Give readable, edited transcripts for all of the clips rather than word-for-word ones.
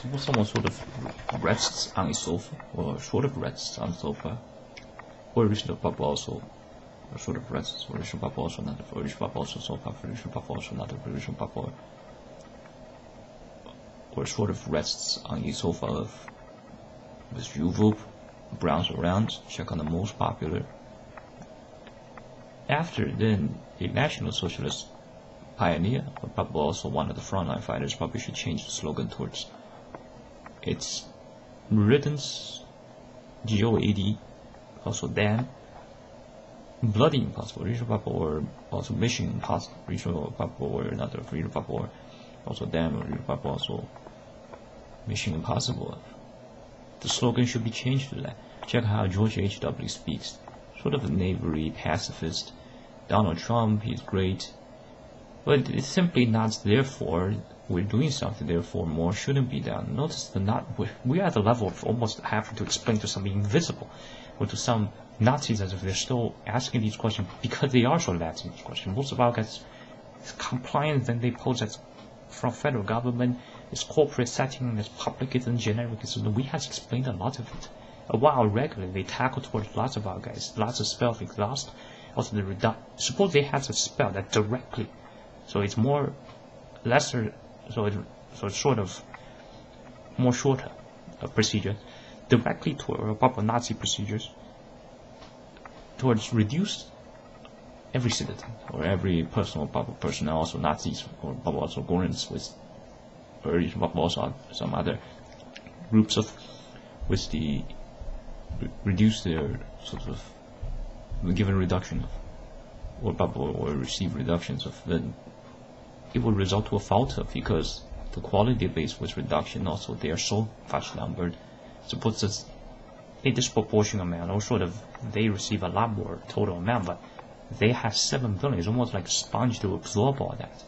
Suppose someone sort of rests on a sofa, or sort of rests on the sofa, or reasonable also sort of rests, or reasonable also not, or reasonable also sofa, or reasonable also not, or reasonable or sort of rests on a sofa with U-verb, browse around, check on the most popular. After then, a National Socialist pioneer, or probably also one of the frontline fighters, probably should change the slogan towards it's riddance, GOAD, also damn, bloody impossible, reasonable or also mission impossible, reasonable or another reasonable or also damn or reasonable also mission impossible. The slogan should be changed to that. Check how George H.W. speaks. Sort of a knavery pacifist. Donald Trump, he's great. But it's simply not therefore we're doing something, therefore more shouldn't be done. Notice that we're at the level of almost having to explain to something invisible, or to some Nazis as if they're still asking these questions because they are so asking these questions. Most of our guys compliance then they pose as from federal government, its corporate setting, its publicism, genericalism. We have explained a lot of it. A while regularly they tackle towards lots of our guys, lots of spell exhaust, also the suppose they have a spell that directly, so it's more lesser, so it's sort of more shorter procedure, directly toward proper Nazi procedures, towards reduce every citizen or every personal person, also Nazis or also Gorans with, or also some other groups of, with the reduce their sort of given reduction of, or receive reductions of, then it will result to a falter because the quality base with reduction also they are so much numbered, suppose it's a disproportionate amount, or sort of they receive a lot more total amount, but they have 7 billion. It's almost like a sponge to absorb all that.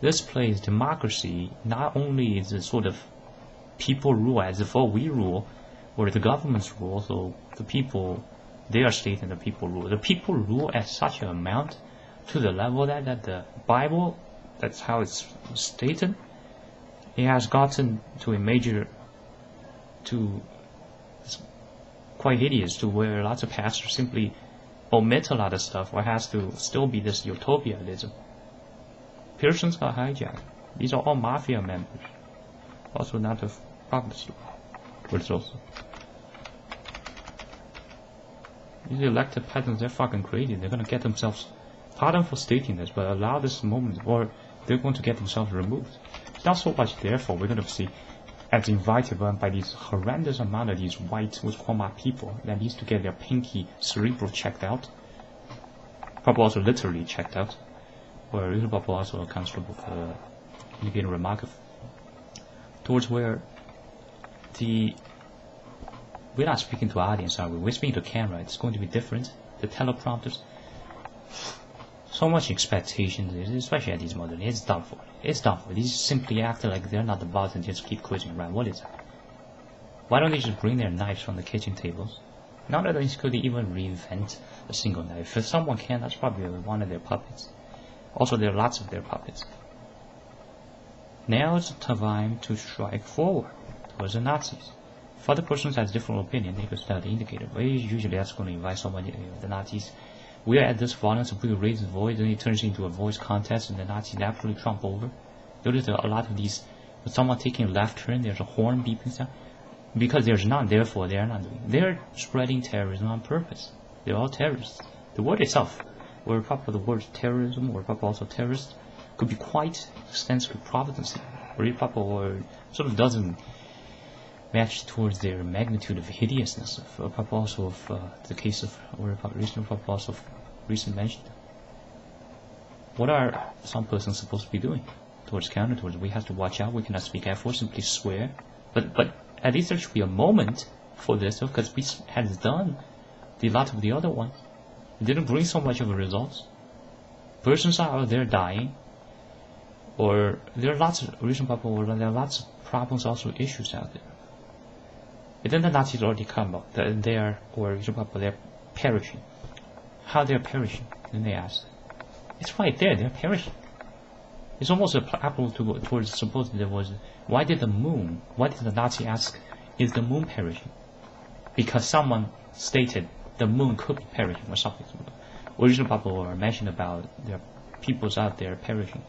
This plays democracy. Not only is it sort of people rule as if we rule, or the governments rule, so the people, they are stating the people rule. The people rule at such an amount to the level that the Bible, that's how it's stated, it has gotten to a major, to it's quite hideous, to where lots of pastors simply omit a lot of stuff, or has to still be this utopianism. Pearson's got hijacked. These are all mafia members, also not of probabble, but it's also these elected peasants. They're fucking crazy. They're gonna get themselves, pardon for stating this, but allow this moment, or they're going to get themselves removed. It's not so much therefore we're going to see as invited by these horrendous amount of these white with coma people that needs to get their pinky cerebral checked out, probably also literally checked out, or probably also accounts with indicating remark of, towards where we're not speaking to audience, are we? We're speaking to camera. It's going to be different. The teleprompters, so much expectation, especially at these modern. It's done for. It's done for. These simply act like they're not the boss and just keep quizzing around. What is that? Why don't they just bring their knives from the kitchen tables? None of them could even reinvent a single knife. If someone can, that's probably one of their puppets. Also, there are lots of their puppets. Now is the time to strike forward towards the Nazis. If other persons has different opinion, they could start the indicator. But usually that's going to invite someone, the Nazis. We are at this violence, if we raise the voice, then it turns into a voice contest, and the Nazis absolutely trump over. Notice a lot of these, with someone taking a left turn, there's a horn beeping sound. Because there's none, therefore they are not doing. They're spreading terrorism on purpose. They're all terrorists. The word itself, or probably the word terrorism, or probably also terrorist, could be quite extensively providence, or sort of doesn't match towards their magnitude of hideousness, of also of the case of, or also of recent mentioned. What are some persons supposed to be doing towards counter? Towards we have to watch out. We cannot speak F or simply swear. But at least there should be a moment for this, because we had done a lot of the other ones. It didn't bring so much of a results. Persons are out there dying, or there are lots of reason people, or there are lots of problems, also issues out there. And then the Nazis already come up. They are, or they're perishing. How they're perishing? Then they ask. It's right there. They're perishing. It's almost applicable towards suppose there was, why did the Nazi ask, is the moon perishing? Because someone stated the moon could be perishing or something. Original people were mentioned about there are peoples out there perishing.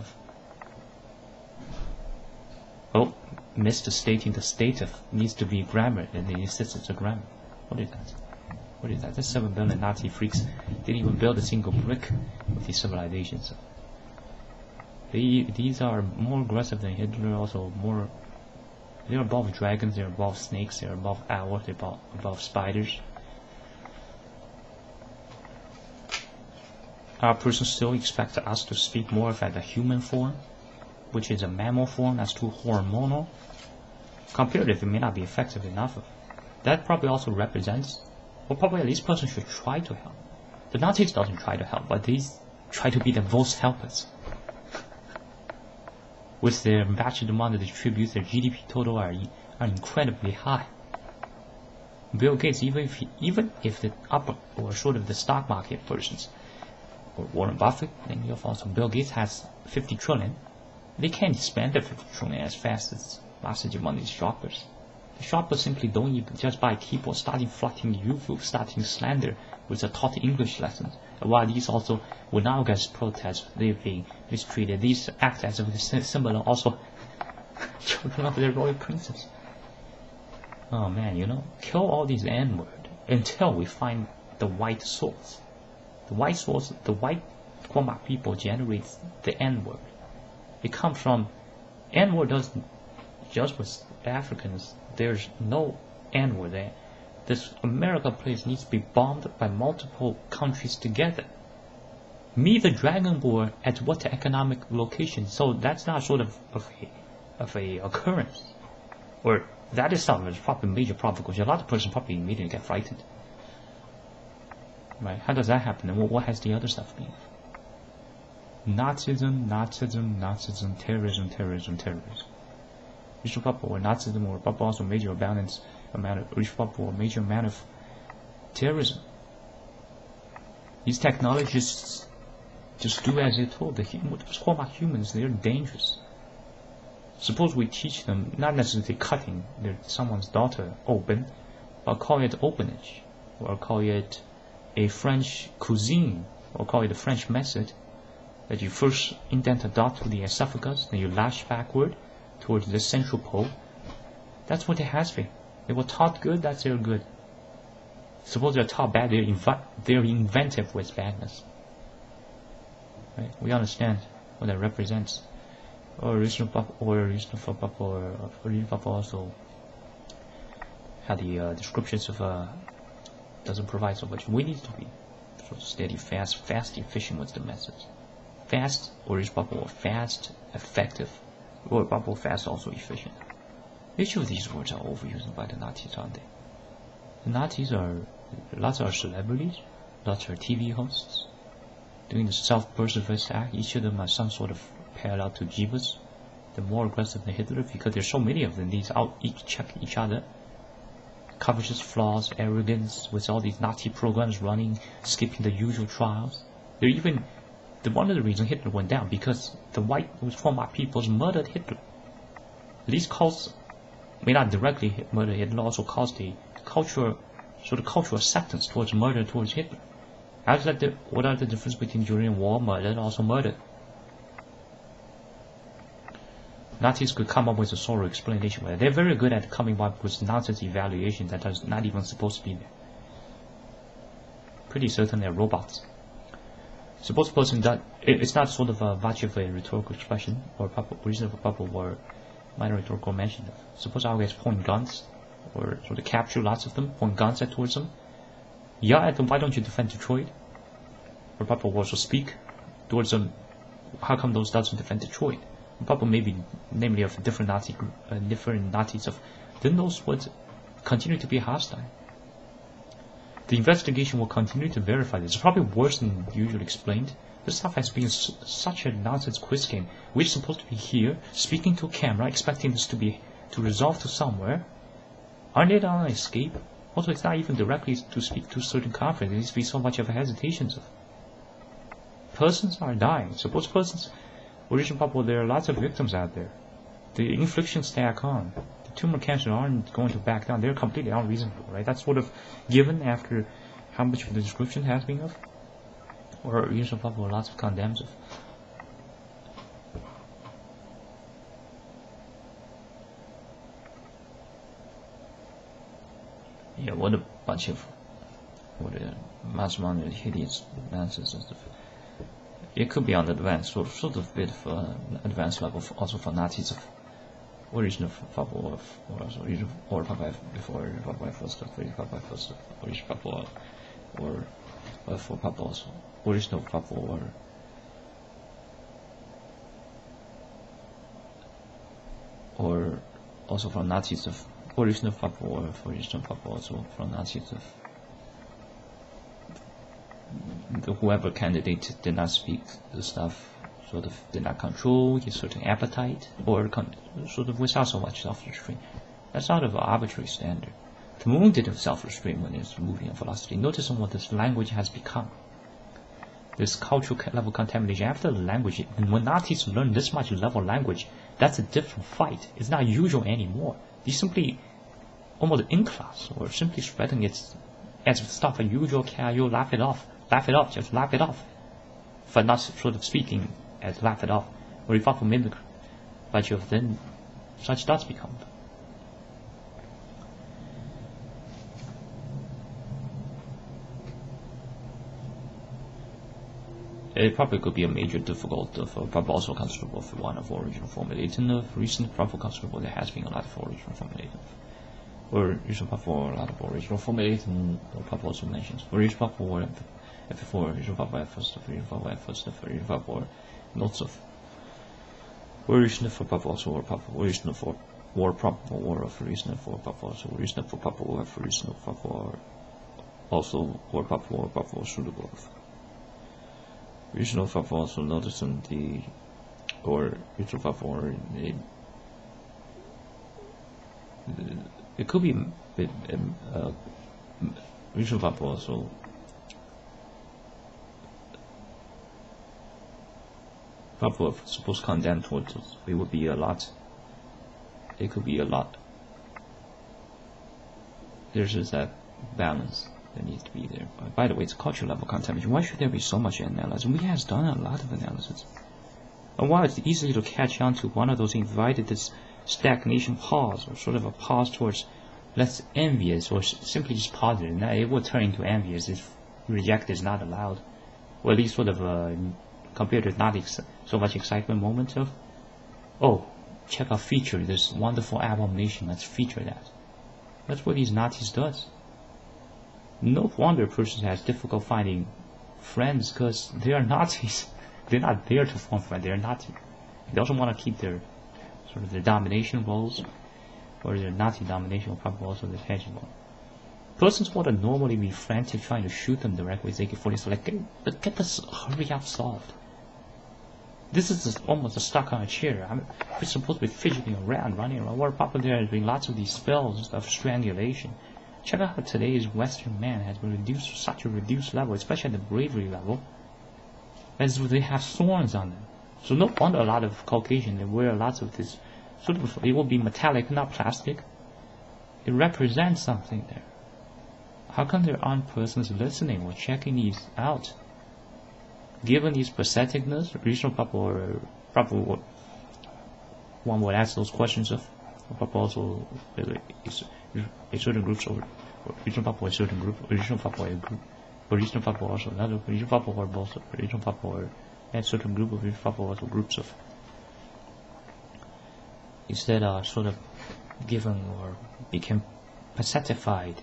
Oh, Mr. Stating the state of needs to be grammar, and they insist it's a grammar. What is that? What is that? That's 7 billion Nazi freaks didn't even build a single brick of these civilizations. These are more aggressive than Hitler, also more. They're above dragons, they're above snakes, they're above owls, they're above spiders. Our person still expects us to speak more of at the human form, which is a mammal form that's too hormonal. Comparatively, it may not be effective enough. That probably also represents, or probably at least person should try to help. The Nazis doesn't try to help, but they try to be the most helpers. With their massive demand to distribute, their GDP total are incredibly high. Bill Gates, even if the upper or sort of the stock market persons, or Warren Buffett, and also Bill Gates has 50 trillion, they can't spend the 50 trillion as fast as massive money shoppers. The shoppers simply don't even just buy keyboards, starting flooding YouTube, starting slander with the taught English lessons. While these also will now against protests, they've been mistreated. These act as a similar also children of their royal princess. Oh man, kill all these N-word until we find the white source. The white source, the white Quamak people generates the N-word. It comes from N-word doesn't just with Africans. There's no N-word there. This America place needs to be bombed by multiple countries together. Meet the Dragon War at what economic location? So that's not sort of a occurrence, or that is something that's probably major problem because a lot of person probably immediately get frightened. Right? How does that happen? And what has the other stuff been? Nazism, terrorism. Rich people or Nazism or people also major amount of rich people or major amount of terrorism. These technologists just do as they're told. Humans, they're dangerous. Suppose we teach them not necessarily cutting someone's daughter open, but call it openage, or call it a French cuisine, or call it a French method, that you first indent a dot to the esophagus, then you lash backward towards the central pole. That's what it has been. They were taught good, that's their good. Suppose they're taught bad, they're inventive with badness. Right? We understand what that represents. Or reasonable also had the descriptions of doesn't provide so much. We need to be sort of steady, fast, efficient with the methods. Fast, or fast, effective, or bubble fast, also efficient. Each of these words are overused by the Nazis, aren't they? The Nazis lots are celebrities, lots are TV hosts, doing the self-preservation act. Each of them has some sort of parallel to Jeebus. They're more aggressive than Hitler because there's so many of them. These each check each other. Covetous flaws, arrogance, with all these Nazi programs running, skipping the usual trials. They're even one of the reasons Hitler went down because the white Wehrmacht peoples murdered Hitler. These cults may not directly murder Hitler, also caused the cultural acceptance towards murder towards Hitler. What are the difference between during war murder and also murder? Nazis could come up with a sort of explanation. They're very good at coming up with nonsense evaluations that are not even supposed to be there. Pretty certain they're robots. Suppose a person that it's not sort of a vuch of a rhetorical expression or reasonable probable or minor rhetorical mention. Suppose our guys point guns or sort of capture lots of them, point guns towards them. Yeah, at them, why don't you defend Detroit? Or probably will also speak towards them. How come those doesn't defend Detroit? Probably maybe namely of a different Nazi group, different Nazis of, then those would continue to be hostile. The investigation will continue to verify this. It's probably worse than usually explained. This stuff has been such a nonsense quiz game. We're supposed to be here, speaking to a camera, expecting this to resolve to somewhere. Aren't they on escape? Also, it's not even directly to speak to a certain conference. There needs to be so much of a hesitation. Persons are dying. Suppose persons Original probable, there are lots of victims out there. The inflictions stack on. The tumor cancers aren't going to back down. They're completely unreasonable, right? That's sort of given after how much of the description has been of. Or original probable, lots of condemns of. Yeah, what a bunch of mass-minded hideous nonsense and stuff. It could be on the advanced, sort of bit of advanced level, also for Nazis of original probable or also original or probable before probable first stuff, original probable or for probable also original probable or also from Nazis of original probable or for original probable also from Nazis of whoever candidate did not speak the stuff, sort of did not control his certain appetite, or sort of without so much self-restraint. That's out of an arbitrary standard. The moon did have self-restraint when it's moving in velocity. Notice on what this language has become. This cultural level contamination after the language, when Nazis learn this much level language, that's a different fight. It's not usual anymore. You simply almost in class or simply spreading it as stuff unusual, casual, laugh it off, just laugh it off. For not sort of speaking as laugh it off, or if for mimic, but then such does become. It probably could be a major difficult of probably also considerable for one of original formulating of recent probably considerable there has been a lot of original formulating. Or usually for a lot of original formulating or probably also mentions. For each probably before original probably first of original probably first of original probably notes of original for probably also or probably original for or probable or of original for probably also original for probable or for original for also or probable suitable. Original for also noticing the or original for it could be original for also probably supposed condemn towards us. It would be a lot. It could be a lot. There's just that balance that needs to be there. By the way, it's cultural level contamination. Why should there be so much analysis? We have done a lot of analysis. And while it's easy to catch on to one of those invited this stagnation pause, or sort of a pause towards less envious, or simply just positive, now it will turn into envious if reject is not allowed, or at least sort of compared to not so much excitement moment of, oh, check out feature this wonderful abomination, let's feature that. That's what these Nazis does. No wonder a person has difficult finding friends because they are Nazis. They're not there to form friends. They're Nazi. They also want to keep their sort of their domination roles, or their Nazi domination, or probably also their hegemony role. Persons want to normally be frantic, trying to shoot them directly with AK-47. So like, get this hurry up solved. This is almost stuck on a chair. We're supposed to be fidgeting around, running around. What probably there has been lots of these spells of strangulation. Check out how today's Western man has been reduced to such a reduced level, especially at the bravery level, as they have thorns on them. So no wonder a lot of Caucasians, they wear lots of this, sort of, it will be metallic, not plastic. It represents something there. How come there aren't persons listening or checking these out? Given these patheticness, regional probably one would ask those questions of also a certain groups or regional probably a certain group, regional probably a group, or regional probably also another, regional probably or both, regional probably a certain group of regional probably also groups of. Instead sort of given or became pacified,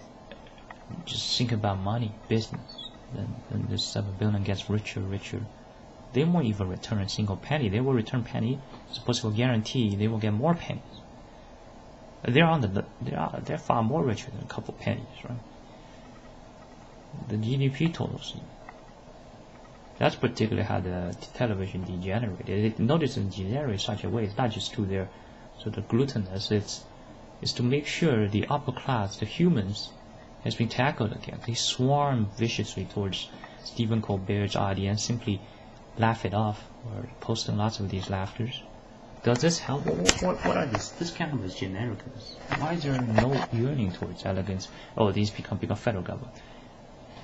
just think about money, business. Then this 7 billion gets richer. They won't even return a single penny. They will return penny. Supposed to guarantee they will get more pennies. They're far more richer than a couple pennies, right? The GDP totals. That's particularly how the television degenerated. Notice it degenerates such a way. It's not just to their sort of gluttonous. It's to make sure the upper class, the humans, has been tackled again. They swarm viciously towards Stephen Colbert's audience, simply laugh it off or posting lots of these laughters. Does this help? What are this? This kind of is generic. Why is there no yearning towards elegance? Oh, these become federal government.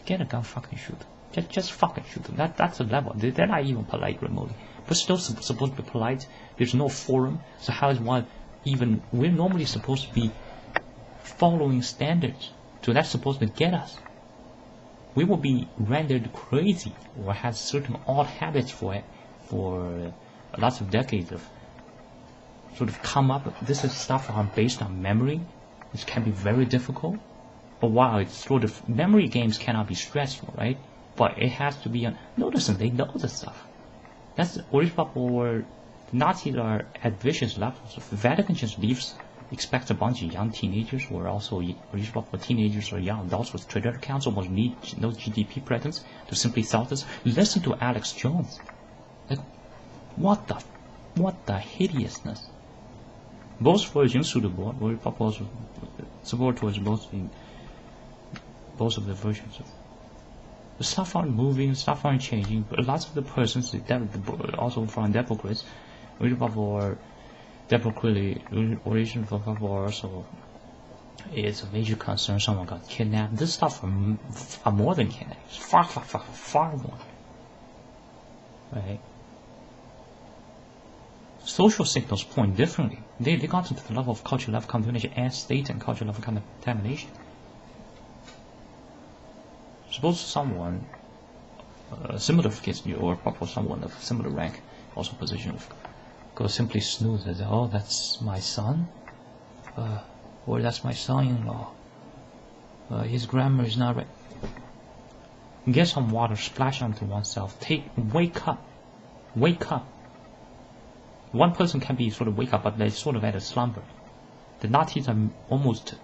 Get a gun, fucking shoot them. Just fucking shoot them. That's the level. They're not even polite remotely. But still supposed to be polite. There's no forum. So how is one even? We're normally supposed to be following standards. So that's supposed to get us. We will be rendered crazy or have certain odd habits for lots of decades of sort of come up. This is stuff based on memory, which can be very difficult. But while it's sort of memory games cannot be stressful, right? But it has to be notice them. They know this stuff. That's or Nazis are at vicious levels. The Vatican just expects a bunch of young teenagers who are also teenagers or young adults with Twitter accounts almost need no GDP presence to simply thought this. Listen to Alex Jones. Like, what the hideousness. Both versions suitable or proposal support towards both of the versions. The stuff aren't moving, stuff aren't changing, but lots of the persons, also from Democrats, or Democratically origin for also is a major concern. Someone got kidnapped. This stuff are more than kidnapped. It's far more. Right? Social signals point differently. They got to the level of cultural level contamination and state and cultural level contamination. Suppose someone similar case or probably someone of similar rank, also position of go simply snooze and say, oh, that's my son, or that's my son-in-law. His grammar is not right. Get some water, splash onto oneself. Wake up. One person can be sort of wake up, but they're sort of at a slumber. The Nazis are almost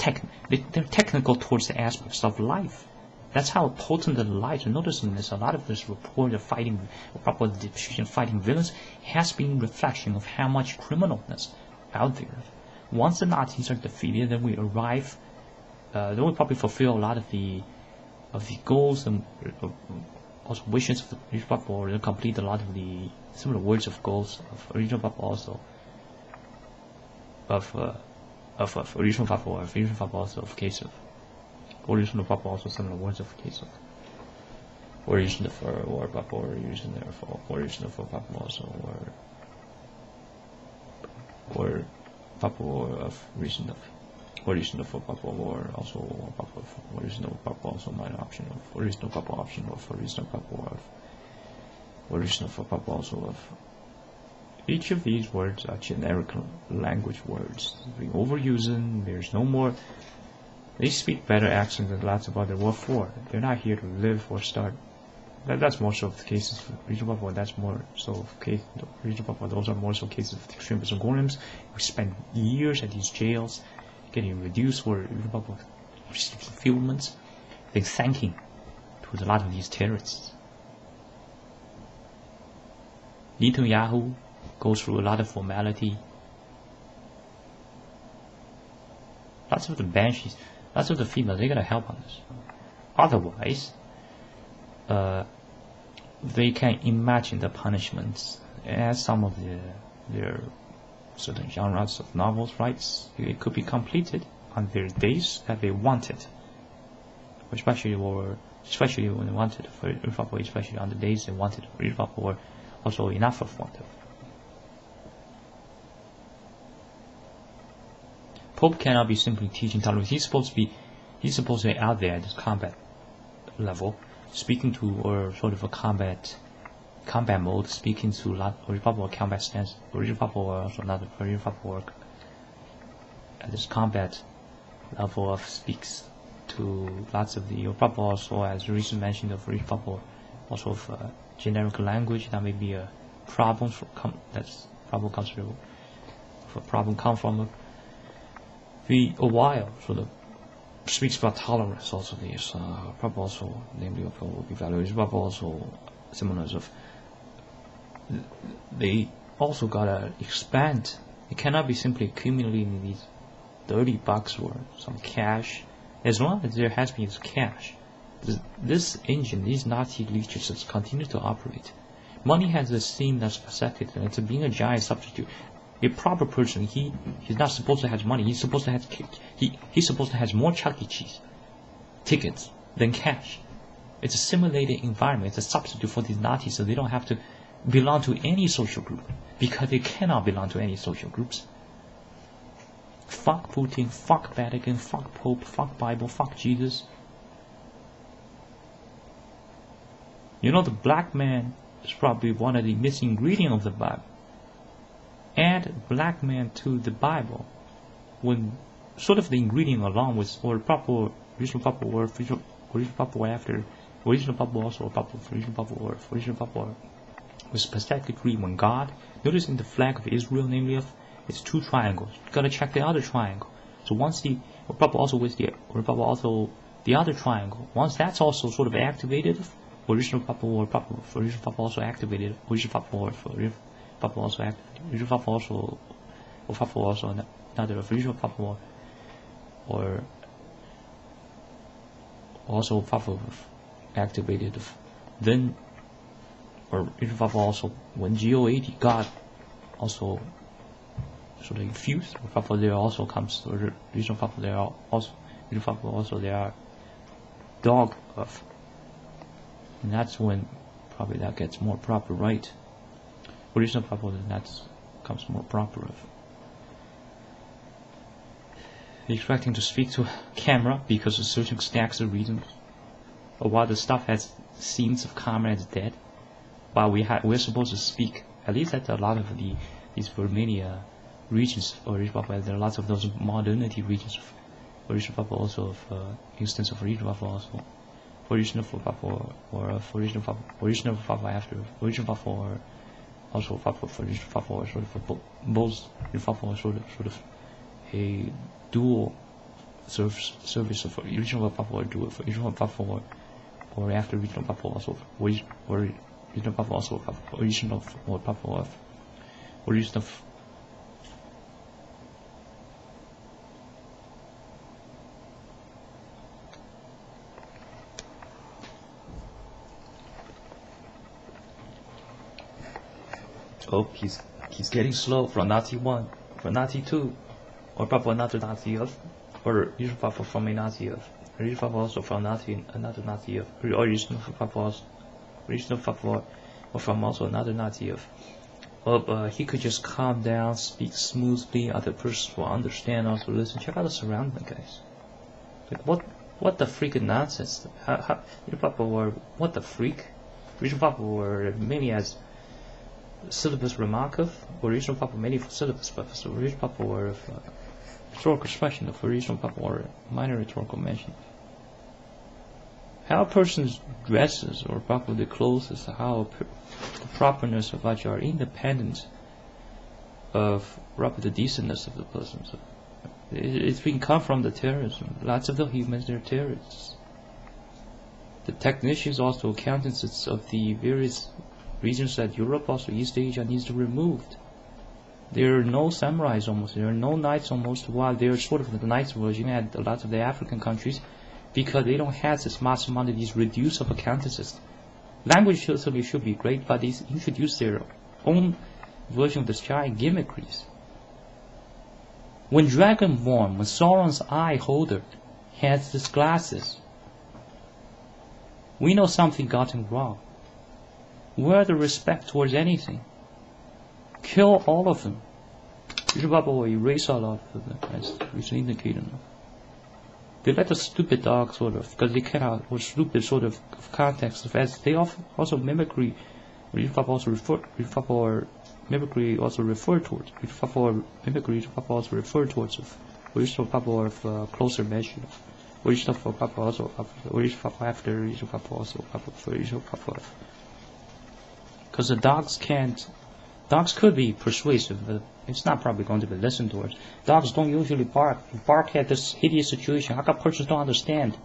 they're technical towards the aspects of life. That's how potent the lies are. Noticing this, a lot of this report of fighting villains has been reflection of how much criminalness out there. Once the Nazis are defeated, then we arrive. Then we probably fulfill a lot of the goals and also wishes of the regional Papa, or complete a lot of the similar words of goals of regional Papa also of regional Papa or regional Papa also of case of. Original Papa also similar words of case of original for or Papa or original for Papa also or Papa of original for Papa or also Papa of original Papa also minor option of original Papa option of original Papa of original for Papa also of. Each of these words are generic language words. Being overusing, there's no more. They speak better accent than lots of other. What for? They're not here to live or start. That's more so the cases for regional Papa. That's more so of case. Regional Papa. Those are more so cases of extremism. Golems. We spend years at these jails, getting reduced for regional Papa fulfillments. Then thanking to a lot of these terrorists. Netanyahu goes through a lot of formality. Lots of the banshees. Lots of the females, they gotta help on this. Otherwise, they can imagine the punishments as some of their certain genres of novels, right? It could be completed on their days that they wanted, especially when they wanted, for example, especially on the days they wanted, for example, or also enough of wanted. Pope cannot be simply teaching tolerance. He's supposed to be out there at this combat level, speaking to or sort of a combat mode, speaking to lot or probably combat stance, or probably also not very work at this combat level of speaks to lots of the probably also as recently mentioned of probably also of generic language that may be a problem that's probably comes from a problem come from a while sort of speaks about tolerance. Also these probably also namely of will be values, but also semblance of they also gotta expand. It cannot be simply accumulating these $30 or some cash. As long as there has been cash, this engine, these Nazi leeches continue to operate. Money has a theme that's facetted, and it's being a giant substitute. A proper person, he's not supposed to have money. He's supposed to have he's supposed to have more Chuck E. Cheese tickets than cash. It's a simulated environment. It's a substitute for these Nazis, so they don't have to belong to any social group, because they cannot belong to any social groups. Fuck Putin, fuck Vatican, fuck Pope, fuck Bible, fuck Jesus. You know, the black man is probably one of the missing ingredients of the Bible. Add black man to the Bible, when sort of the ingredient along with or proper original proper word, original proper word after original proper also or proper original proper word, original proper word was specifically when God, noticing the flag of Israel, namely of it's two triangles. You gotta check the other triangle. So once the or proper also with the or proper also the other triangle, once that's also sort of activated, original proper word proper original proper also activated, original proper word for original proper also activated, original proper also or proper also another original proper word or also proper activated, then or original proper also when GOAD God also sort of infused, or proper there also comes or original proper there are also original proper also there are dog of, and that's when probably that gets more proper, right? Original proper, then that comes more proper of. Expecting to speak to a camera because of certain stacks of reasons, or while the stuff has scenes of comrades dead, while we're supposed to speak, at least at a lot of these Vermania regions, or there are lots of those modernity regions, original proper also of instance of original proper also, original proper or original proper after original proper or also proper for original proper or sort of for both proper sort of a dual service of original proper or dual for original proper or after original proper also or original proper also original or proper of original. Oh, he's getting slow from Nazi 1, from Nazi 2, or probably another Nazi of, or usually probably from a Nazi of, or usually probably also from Nazi, another Nazi of, or usually probably or from also another Nazi of. He could just calm down, speak smoothly, other persons will understand, also listen. Check out the surrounding, guys. Like what the freaking nonsense? You probably what the freak? You probably were mainly as syllabus remarkable, original proper many for syllabus purpose, original proper or rhetorical expression of original proper or minor rhetorical mention. How a person's dresses or properly clothes, how the properness of which are independent of proper the decentness of the person. So it's been come from the terrorism. Lots of the humans are terrorists. The technicians also accountants of the various regions that Europe, also East Asia, needs to be removed. There are no samurais almost, there are no knights almost, while there are sort of the knights version at a lot of the African countries, because they don't have this mass amount of these reduce of accountancies. Language certainly should be great, but they introduce their own version of this giant gimmickries. When Dragonborn, when Sauron's eye holder has these glasses, we know something gotten wrong. Where the respect towards anything? Kill all of them. You should probably erase all of them, as recently indicated. They let the stupid dog sort of, because they cannot, or stupid sort of context of as they also mimicry, or you probably also or mimicry also refer towards, mimicry also refer towards, or you probably of closer measure, or you probably also, or you probably after, you probably also, because the dogs could be persuasive, but it's not probably going to be listened towards. Dogs don't usually bark. Bark at this hideous situation. How come persons don't understand?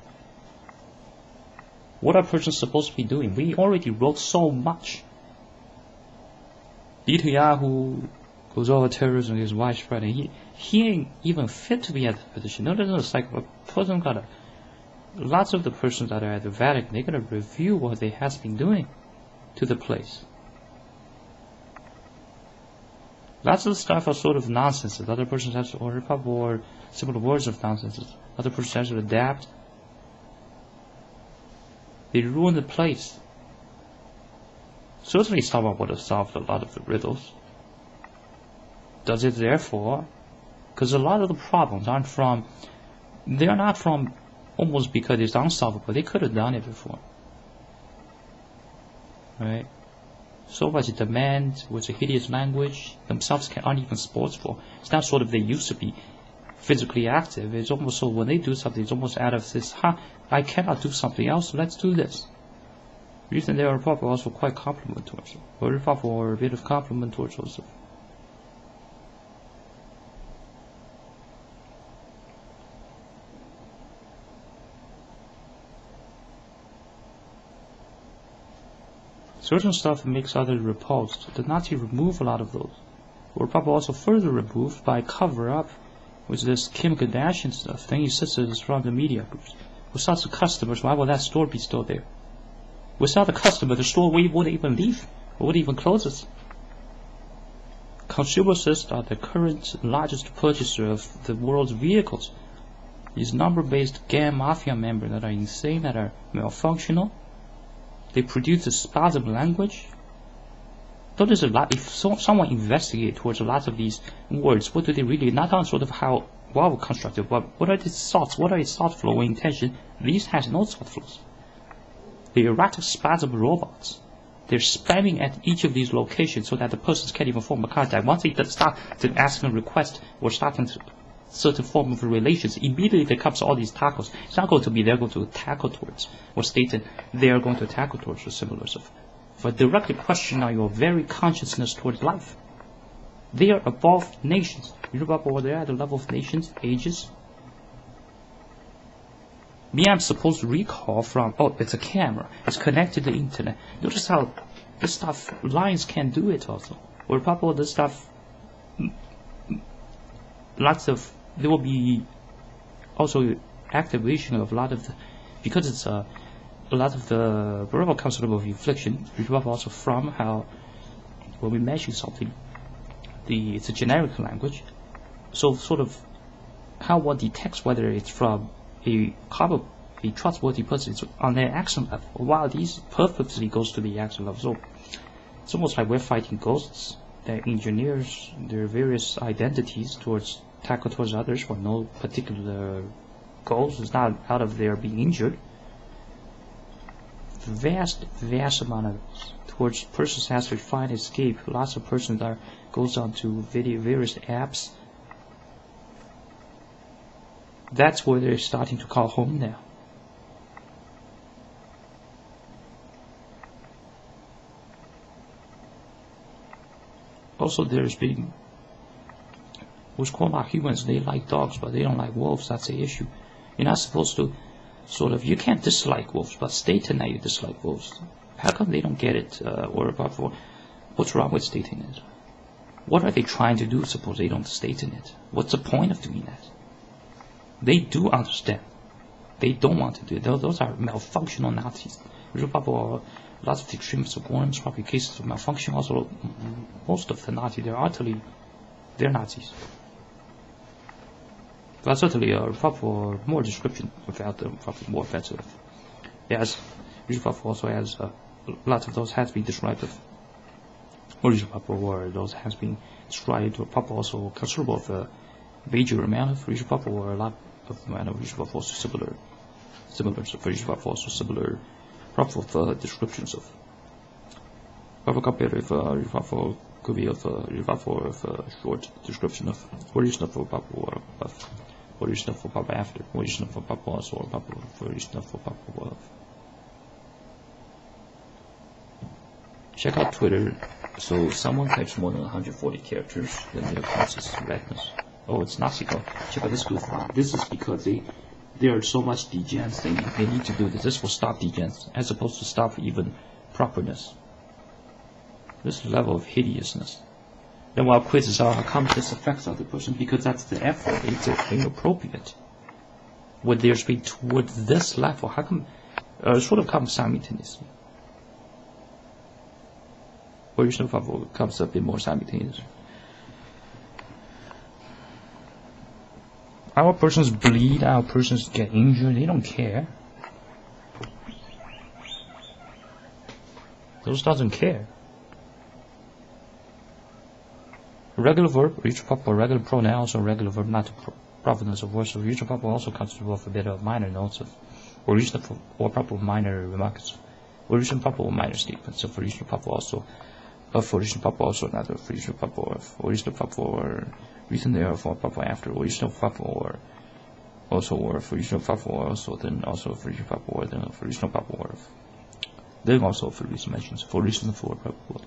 What are persons supposed to be doing? We already wrote so much. Netanyahu goes over terrorism is widespread, and he ain't even fit to be at the position. No, it's like a person lots of the persons that are at the Vatican, they're gonna review what they has been doing to the place. Lots of the stuff are sort of nonsense. The other person has to, or probably or similar words of nonsense. Other person has to adapt. They ruin the place. Certainly someone would have solved a lot of the riddles. Does it therefore? Because a lot of the problems aren't from, they are not from almost because it's unsolvable. They could have done it before. Right? So much demand with a hideous language, themselves aren't even sportsful. It's not sort of they used to be physically active. It's almost so when they do something, it's almost out of this, I cannot do something else, let's do this. Reason they are probably also quite compliment towards it. Or probably or a bit of compliment towards also. Certain stuff makes others repulsed. The Nazi remove a lot of those. Or probably also further removed by cover up with this Kim Kardashian stuff. Then he says it's from the media groups. Without the customers, why would that store be still there? Without the customer, the store wouldn't even leave, or would even close it. Consumerists are the current largest purchaser of the world's vehicles. These number-based gang mafia members that are insane, that are malfunctional. They produce a spasm language. Though there's a lot, if someone investigates towards a lot of these words, what do they really, not on sort of how well constructed, but what are these thoughts? What are its thought flow intention? These has no thought flows. The erratic spasm robots. They're spamming at each of these locations so that the persons can't even form a contact. Once they start to ask a request or start a certain form of relations, immediately there comes all these tackles. It's not going to be they're going to tackle towards or stated they are going to tackle towards or similar stuff. But directly question on your very consciousness towards life. They are above nations. You know about what they are at the level of nations, ages. Me, I'm supposed to recall from, oh, it's a camera. It's connected to the internet. Notice how this stuff, lions can't do it also. Or probably this stuff, lots of, there will be also activation of a lot of the, because it's a lot of the verbal concept of inflection, which is also from how when we mention something, it's a generic language. So sort of how one detects whether it's from a trustworthy person is on their action level, while these purposely goes to the action level. So it's almost like we're fighting ghosts. They're engineers, their various identities towards tackle towards others for no particular goals. It's not out of their being injured. Vast amount of towards persons has to find escape. Lots of persons are goes on to various apps. That's where they're starting to call home now. Also, there's been what's called our humans. They like dogs, but they don't like wolves. That's the issue. You're not supposed to sort of, you can't dislike wolves, but stating that you dislike wolves. How come they don't get it? Or about what's wrong with stating it? What are they trying to do? Suppose they don't state in it. What's the point of doing that? They do understand. They don't want to do it. Those are malfunctional Nazis. Lots of the extremists of worms, probably cases of malfunction. Also, most of the Nazis, they're Nazis. But certainly, proper more description without them, probably more offensive. Yes, also has lots of those has been described of. Or those has been described to proper also considerable of a major amount of regional proper or a lot of amount of regional also similar also similar proper descriptions of proper comparative could be of short description of original for proper of original for proper after original for proper also or proper for original for proper of. Check out Twitter. So someone types more than 140 characters, then their causes redness. Oh, it's Nazi code. Check out this goof. This is because there are so much degens. They need to do this. This will stop degens, as opposed to stop even properness. This level of hideousness. Then while quizzes are, how come this affects other person? Because that's the effort. It's inappropriate. When there's been towards this level, how come sort of comes simultaneously? Original proper comes a bit more simultaneously. Our persons bleed, our persons get injured, they don't care. Those doesn't care. Regular verb, original probable, regular pronoun, also regular verb, not to provenance of words. So original probable also constitutes both a bit of minor notes of original or probable minor remarks. Original probable minor statements of original probable also. Of original probable also another of original probable of original probable or reason therefore probable after original probable or also or of original probable also then also of original probable or then of original probable or then also for reason mentions for reason for probable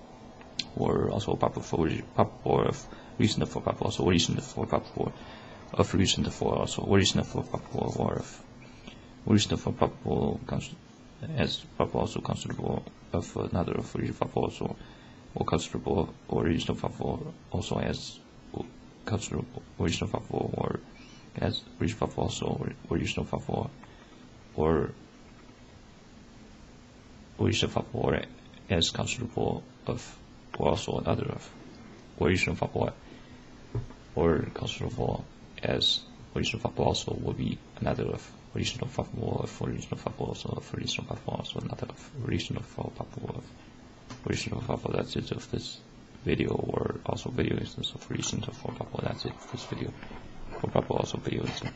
or also probable for probable or of reason for probable also or reason for probable of reason for also or reason for probable or of reason for probable as probable also considerable of another of reason probable also or considerable or reason probable also as considerable reason probable or as reason probable also or reason probable or reason probable or as considerable of or also another of or reason probable or considerable as reason probable also will be another of reasonable probable of reasonable probable also of reasonable probable also another of reasonable probable of reasonable probable. That's it of this video, or also video instance of reasonable probable. That's it for this video. For probable also video instance.